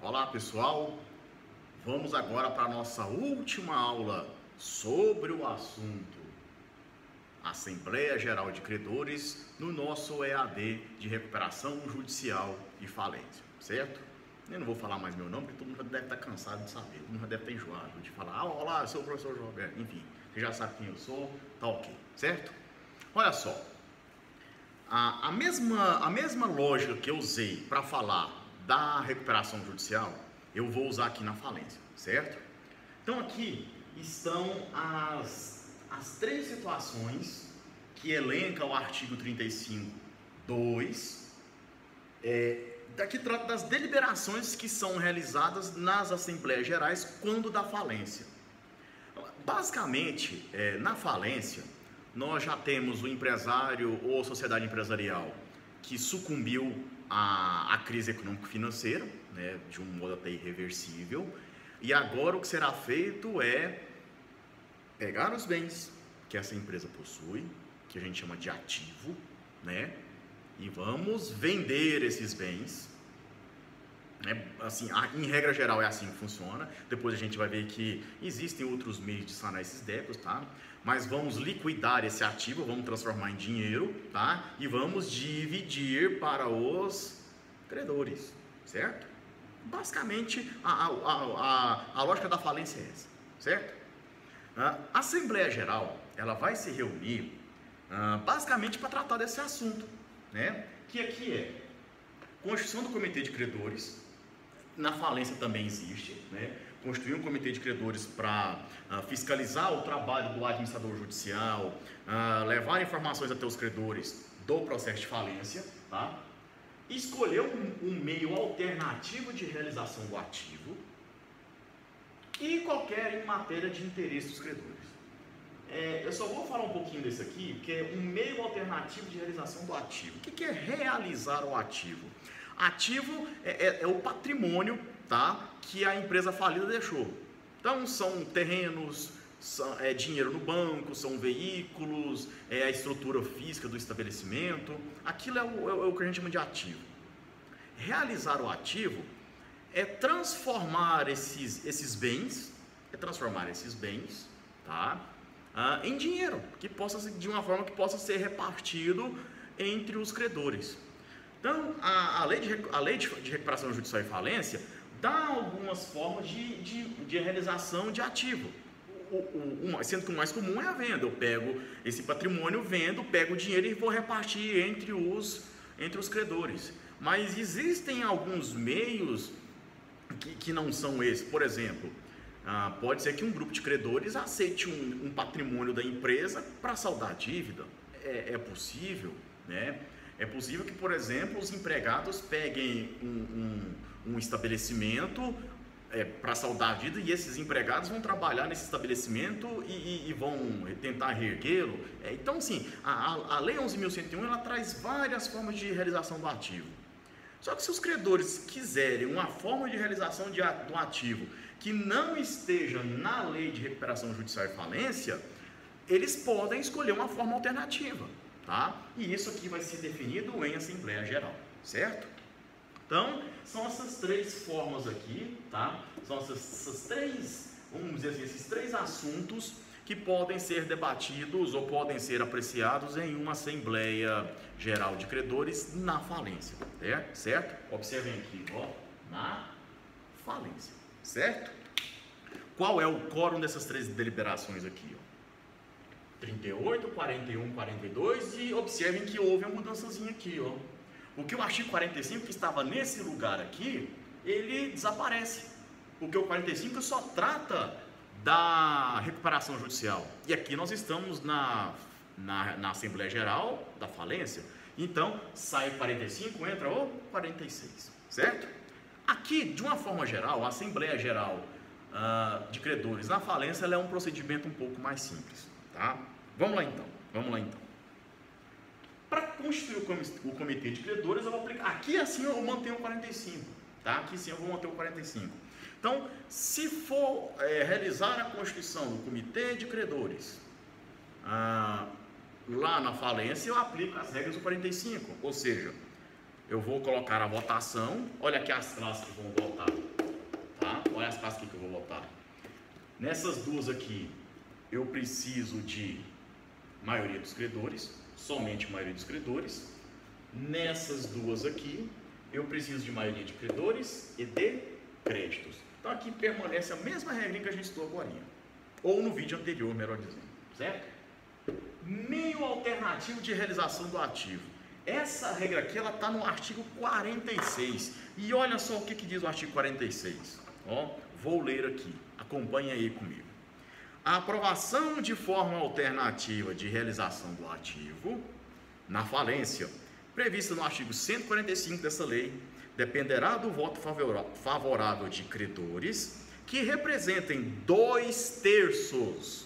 Olá pessoal, vamos agora para a nossa última aula sobre o assunto Assembleia Geral de Credores no nosso EAD de Recuperação Judicial e Falência, certo? Eu não vou falar mais meu nome porque todo mundo já deve estar cansado de saber, todo mundo já deve estar enjoado de falar olá, eu sou o professor João Alberto, enfim, você já sabe quem eu sou, tá ok, certo? Olha só, a mesma lógica que eu usei para falar da recuperação judicial, eu vou usar aqui na falência, certo? Então aqui estão as três situações que elenca o artigo 35.2, daqui trata das deliberações que são realizadas nas Assembleias Gerais quando da falência. Basicamente, na falência, nós já temos o empresário ou sociedade empresarial que sucumbiu à crise econômico-financeira, né, de um modo até irreversível, e agora o que será feito é pegar os bens que essa empresa possui, que a gente chama de ativo, né, e vamos vender esses bens. Assim, em regra geral é assim que funciona. Depois a gente vai ver que existem outros meios de sanar esses débitos, tá? Mas vamos liquidar esse ativo, vamos transformar em dinheiro, tá? E vamos dividir para os credores, certo? Basicamente a lógica da falência é essa, certo? A Assembleia Geral, ela vai se reunir basicamente para tratar desse assunto, né? Que aqui é constituição do comitê de credores. Na falência também existe, né? Constituir um comitê de credores para fiscalizar o trabalho do administrador judicial, levar informações até os credores do processo de falência, tá? Escolher um meio alternativo de realização do ativo e qualquer em matéria de interesse dos credores. Eu só vou falar um pouquinho desse aqui, que é um meio alternativo de realização do ativo. O que é realizar o ativo? Ativo é o patrimônio, tá, que a empresa falida deixou. Então são terrenos, é dinheiro no banco, são veículos, é a estrutura física do estabelecimento. Aquilo é o que a gente chama de ativo. Realizar o ativo é transformar esses bens, tá, em dinheiro, que possa, de uma forma que possa ser repartido entre os credores. Então, a lei de recuperação judicial e falência dá algumas formas de realização de ativo, sendo que o mais comum é a venda. Eu pego esse patrimônio, vendo, pego o dinheiro e vou repartir entre os credores. Mas existem alguns meios que não são esses. Por exemplo, pode ser que um grupo de credores aceite um patrimônio da empresa para saldar a dívida. É possível, né? É possível que, por exemplo, os empregados peguem um estabelecimento para saldar a dívida e esses empregados vão trabalhar nesse estabelecimento e vão tentar reerguê-lo. Então, sim, a Lei 11.101 ela traz várias formas de realização do ativo. Só que se os credores quiserem uma forma de realização do ativo que não esteja na Lei de Recuperação Judicial e Falência, eles podem escolher uma forma alternativa. Tá? E isso aqui vai ser definido em Assembleia Geral, certo? Então, são essas três formas aqui, tá? São essas três, vamos dizer assim, esses três assuntos que podem ser debatidos ou podem ser apreciados em uma Assembleia Geral de Credores na falência, certo? Observem aqui, ó, na falência, certo? Qual é o quórum dessas três deliberações aqui, ó? 38, 41, 42 e observem que houve uma mudançazinha aqui, ó. Porque o artigo 45 que estava nesse lugar aqui, ele desaparece. Porque o 45 só trata da recuperação judicial. E aqui nós estamos na Assembleia Geral da falência. Então, sai o 45, entra o 46, certo? Aqui, de uma forma geral, a Assembleia Geral de Credores na falência ela é um procedimento um pouco mais simples. Tá? Vamos lá então. Para constituir o comitê de credores, eu vou aplicar. Aqui assim eu mantenho o 45. Tá? Aqui sim eu vou manter o 45. Então, se for realizar a constituição do comitê de credores lá na falência, eu aplico as regras do 45. Ou seja, eu vou colocar a votação. Olha aqui as classes que vão votar. olha as classes que eu vou botar. Nessas duas aqui, eu preciso de maioria dos credores, somente maioria dos credores. Nessas duas aqui, eu preciso de maioria de credores e de créditos. Então aqui permanece a mesma regra que a gente estudou agora, ou no vídeo anterior, melhor dizendo, certo? Meio alternativo de realização do ativo. Essa regra aqui, ela está no artigo 46. E olha só o que diz o artigo 46. Ó, vou ler aqui, acompanha aí comigo. A aprovação de forma alternativa de realização do ativo na falência, prevista no artigo 145 dessa lei, dependerá do voto favorável de credores que representem 2/3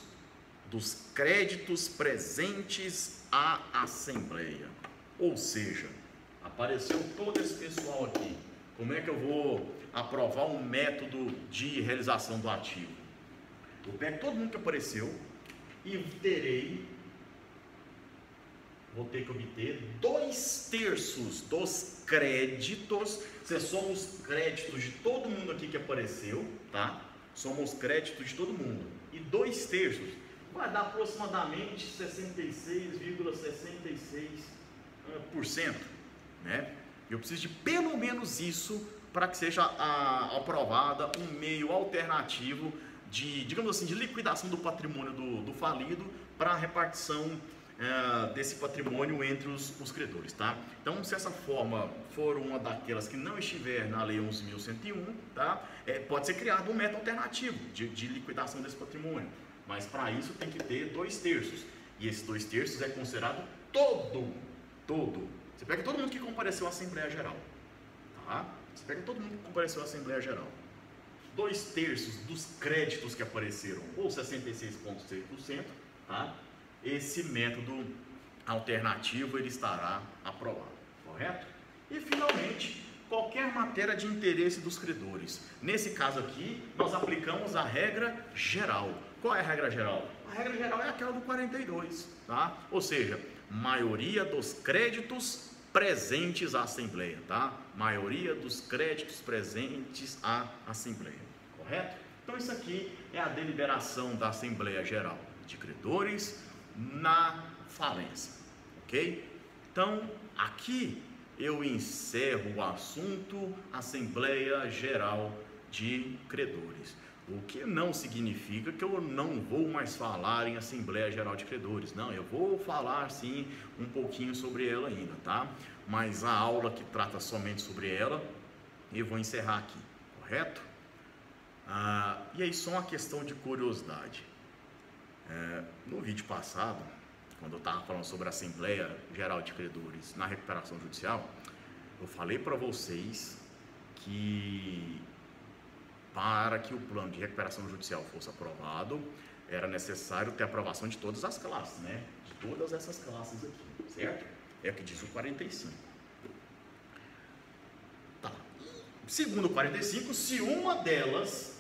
dos créditos presentes à Assembleia. Ou seja, apareceu todo esse pessoal aqui. Como é que eu vou aprovar um método de realização do ativo? Eu pego todo mundo que apareceu e vou ter que obter 2/3 dos créditos. Se somos créditos de todo mundo aqui que apareceu, tá? Somos créditos de todo mundo. E 2/3 vai dar aproximadamente 66,66%, né? Eu preciso de pelo menos isso para que seja aprovada um meio alternativo de, digamos assim, de liquidação do patrimônio do falido para a repartição desse patrimônio entre os credores, tá? Então, se essa forma for uma daquelas que não estiver na Lei 11.101, tá? Pode ser criado um método alternativo de liquidação desse patrimônio, mas para isso tem que ter 2/3, e esse 2/3 é considerado todo. Você pega todo mundo que compareceu à Assembleia Geral, tá? Você pega todo mundo que compareceu à Assembleia Geral. 2/3 dos créditos que apareceram, ou 66,6%, tá? Esse método alternativo ele estará aprovado, correto? E finalmente, qualquer matéria de interesse dos credores. Nesse caso aqui, nós aplicamos a regra geral. Qual é a regra geral? A regra geral é aquela do 42, tá? Ou seja, maioria dos créditos presentes à Assembleia, tá? Maioria dos créditos presentes à Assembleia, correto? Então isso aqui é a deliberação da Assembleia Geral de Credores na falência, ok? Então aqui eu encerro o assunto Assembleia Geral de Credores. O que não significa que eu não vou mais falar em Assembleia Geral de Credores. Não, eu vou falar sim um pouquinho sobre ela ainda, tá? Mas a aula que trata somente sobre ela, eu vou encerrar aqui, correto? E aí só uma questão de curiosidade. No vídeo passado, quando eu estava falando sobre a Assembleia Geral de Credores na recuperação judicial, eu falei para vocês que para que o plano de recuperação judicial fosse aprovado, era necessário ter a aprovação de todas as classes, né? De todas essas classes aqui, certo? É o que diz o 45. Tá. Segundo o 45, se uma delas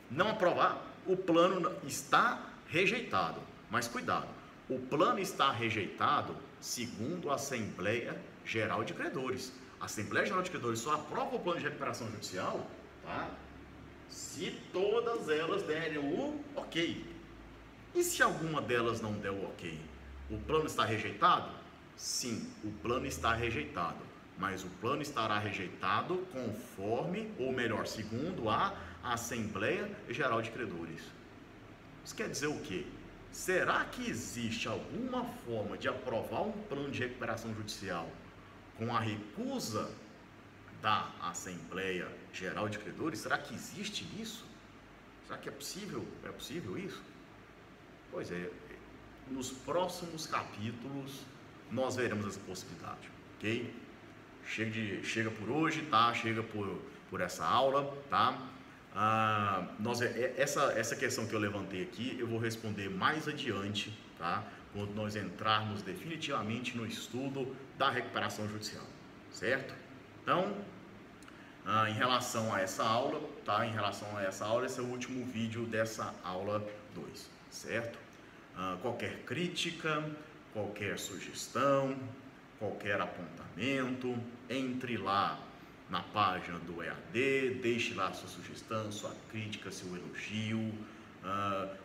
não aprovar, o plano está rejeitado. Mas cuidado, o plano está rejeitado segundo a Assembleia Geral de Credores. A Assembleia Geral de Credores só aprova o plano de recuperação judicial, tá? Se todas elas derem o ok. E se alguma delas não der o ok? O plano está rejeitado? Sim, o plano está rejeitado. Mas o plano estará rejeitado conforme, ou melhor, segundo a Assembleia Geral de Credores. Isso quer dizer o quê? Será que existe alguma forma de aprovar um plano de recuperação judicial com a recusa da Assembleia Geral de Credores? Será que existe isso? Será que é possível? É possível isso? Pois é, nos próximos capítulos nós veremos essa possibilidade, ok? Chega por hoje, tá? Chega por essa aula, tá? Essa questão que eu levantei aqui, eu vou responder mais adiante, tá? Quando nós entrarmos definitivamente no estudo da recuperação judicial, certo? Então, em relação a essa aula, tá? Em relação a essa aula, esse é o último vídeo dessa aula 2, certo? Qualquer crítica, qualquer sugestão, qualquer apontamento, entre lá na página do EAD, deixe lá sua sugestão, sua crítica, seu elogio.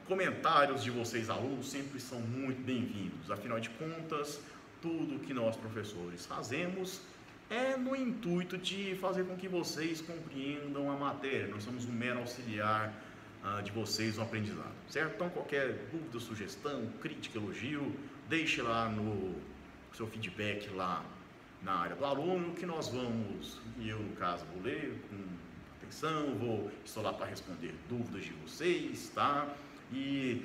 Comentários de vocês alunos sempre são muito bem-vindos, afinal de contas, tudo que nós professores fazemos é no intuito de fazer com que vocês compreendam a matéria. Nós somos um mero auxiliar de vocês no aprendizado, certo? Então qualquer dúvida, sugestão, crítica, elogio, deixe lá no seu feedback lá na área do aluno, que nós vamos, e eu no caso vou ler com atenção, estou lá para responder dúvidas de vocês, tá? E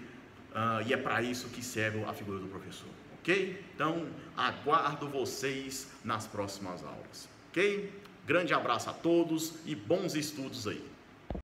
é para isso que serve a figura do professor, ok? Então, aguardo vocês nas próximas aulas, ok? Grande abraço a todos e bons estudos aí!